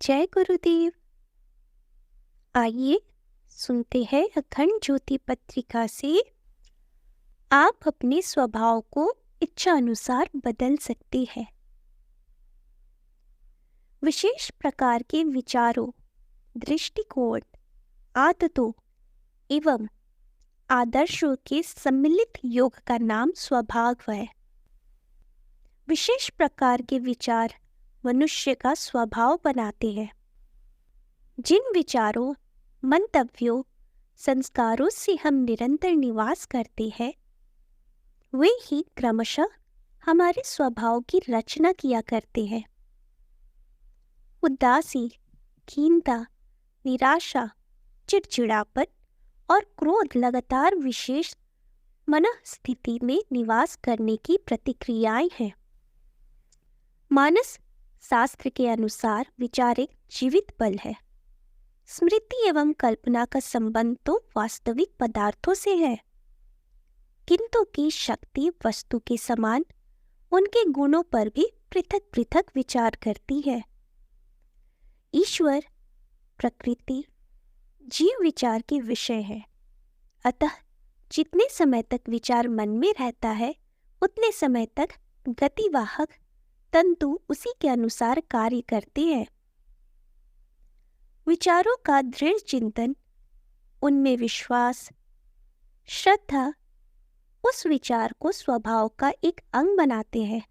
जय गुरुदेव। आइए सुनते हैं अखंड ज्योति पत्रिका से आप अपने स्वभाव को इच्छा अनुसार बदल सकते हैं। विशेष प्रकार के विचारों, दृष्टिकोण, आदतों एवं आदर्शों के सम्मिलित योग का नाम स्वभाव है। विशेष प्रकार के विचार मनुष्य का स्वभाव बनाते हैं। जिन विचारों, मंतव्यों, संस्कारों से हम निरंतर निवास करते हैं, वे ही क्रमशः हमारे स्वभाव की रचना किया करते हैं। उदासी, खीनता, निराशा, चिड़चिड़ापन और क्रोध लगातार विशेष मनस्थिति में निवास करने की प्रतिक्रियाएं हैं। मानस शास्त्र के अनुसार विचार एक जीवित बल है। स्मृति एवं कल्पना का संबंध तो वास्तविक पदार्थों से है, किंतु की शक्ति वस्तु के समान उनके गुणों पर भी पृथक पृथक विचार करती है। ईश्वर, प्रकृति, जीव विचार के विषय है। अतः जितने समय तक विचार मन में रहता है, उतने समय तक गतिवाहक तंतु उसी के अनुसार कार्य करते हैं। विचारों का दृढ़ चिंतन, उनमें विश्वास, श्रद्धा उस विचार को स्वभाव का एक अंग बनाते हैं।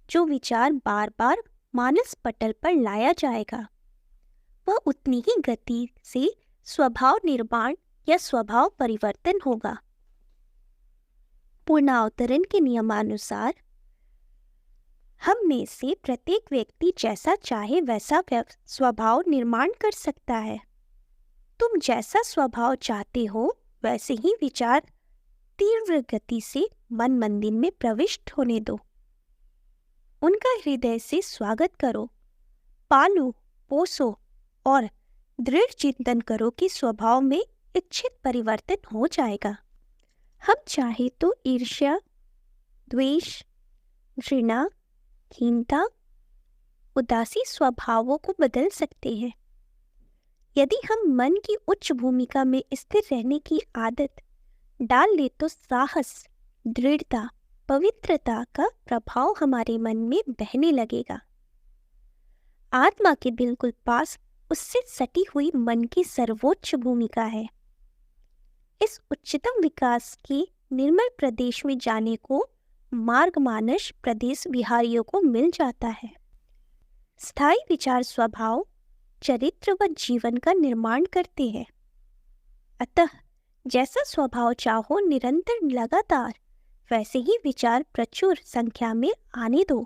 जो विचार बार बार मानस पटल पर लाया जाएगा, वह उतनी ही गति से स्वभाव निर्माण या स्वभाव परिवर्तन होगा। पूर्णावतरण के नियमानुसार हम में से प्रत्येक व्यक्ति जैसा चाहे वैसा स्वभाव निर्माण कर सकता है। तुम जैसा स्वभाव चाहते हो, वैसे ही विचार तीव्र गति से मन मंदिर में प्रविष्ट होने दो। उनका हृदय से स्वागत करो, पालो, पोसो और दृढ़ चिंतन करो कि स्वभाव में इच्छित परिवर्तन हो जाएगा। हम चाहे तो ईर्ष्या, द्वेष, घृणा, हीनता, उदासी स्वभावों को बदल सकते हैं। यदि हम मन की उच्च भूमिका में स्थिर रहने की आदत डाल ले तो साहस, दृढ़ता, पवित्रता का प्रभाव हमारे मन में बहने लगेगा। आत्मा के बिल्कुल पास उससे सटी हुई मन की सर्वोच्च भूमिका है। इस उच्चतम विकास के निर्मल प्रदेश में जाने को मार्ग मानस प्रदेश विहारियों को मिल जाता है। स्थायी विचार स्वभाव, चरित्र व जीवन का निर्माण करते हैं। अतः जैसा स्वभाव चाहो निरंतर लगातार वैसे ही विचार प्रचुर संख्या में आने दो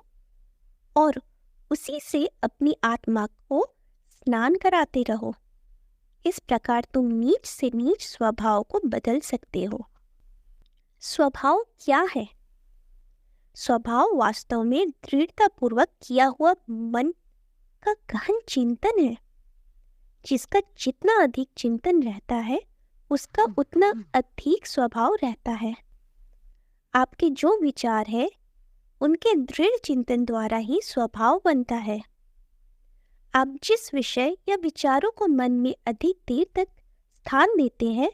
और उसी से अपनी आत्मा को स्नान कराते रहो। इस प्रकार तुम नीच से नीच स्वभाव को बदल सकते हो। स्वभाव क्या है? स्वभाव वास्तव में दृढ़तापूर्वक किया हुआ मन का गहन चिंतन है। जिसका जितना अधिक चिंतन रहता है, उसका उतना अधिक स्वभाव रहता है। आपके जो विचार है, उनके दृढ़ चिंतन द्वारा ही स्वभाव बनता है। आप जिस विषय या विचारों को मन में अधिक देर तक स्थान देते हैं,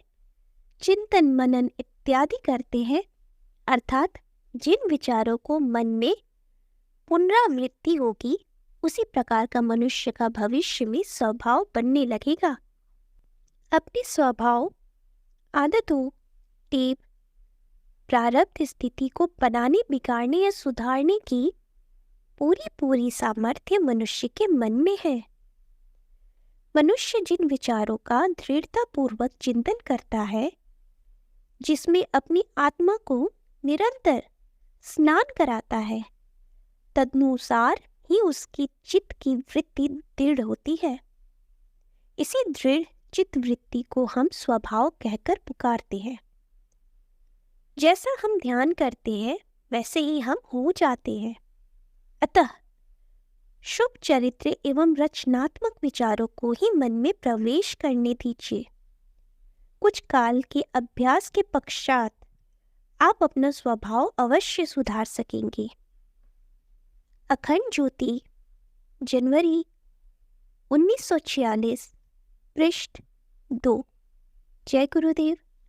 चिंतन मनन इत्यादि करते हैं, अर्थात जिन विचारों को मन में पुनरावृत्ति होगी, उसी प्रकार का मनुष्य का भविष्य में स्वभाव बनने लगेगा। अपने स्वभाव, आदतों, टेप, प्रारब्ध स्थिति को बनाने, बिगाड़ने या सुधारने की पूरी सामर्थ्य मनुष्य के मन में है। मनुष्य जिन विचारों का दृढ़तापूर्वक चिंतन करता है, जिसमें अपनी आत्मा को निरंतर स्नान कराता है, तदनुसार ही उसकी चित्त की वृत्ति दृढ़ होती है। इसी दृढ़ चित्त वृत्ति को हम स्वभाव कहकर पुकारते हैं। जैसा हम ध्यान करते हैं, वैसे ही हम हो जाते हैं। अतः शुभ चरित्र एवं रचनात्मक विचारों को ही मन में प्रवेश करने दीजिए। कुछ काल के अभ्यास के पश्चात आप अपना स्वभाव अवश्य सुधार सकेंगे। अखंड ज्योति, जनवरी 1946, पृष्ठ 2। जय गुरुदेव।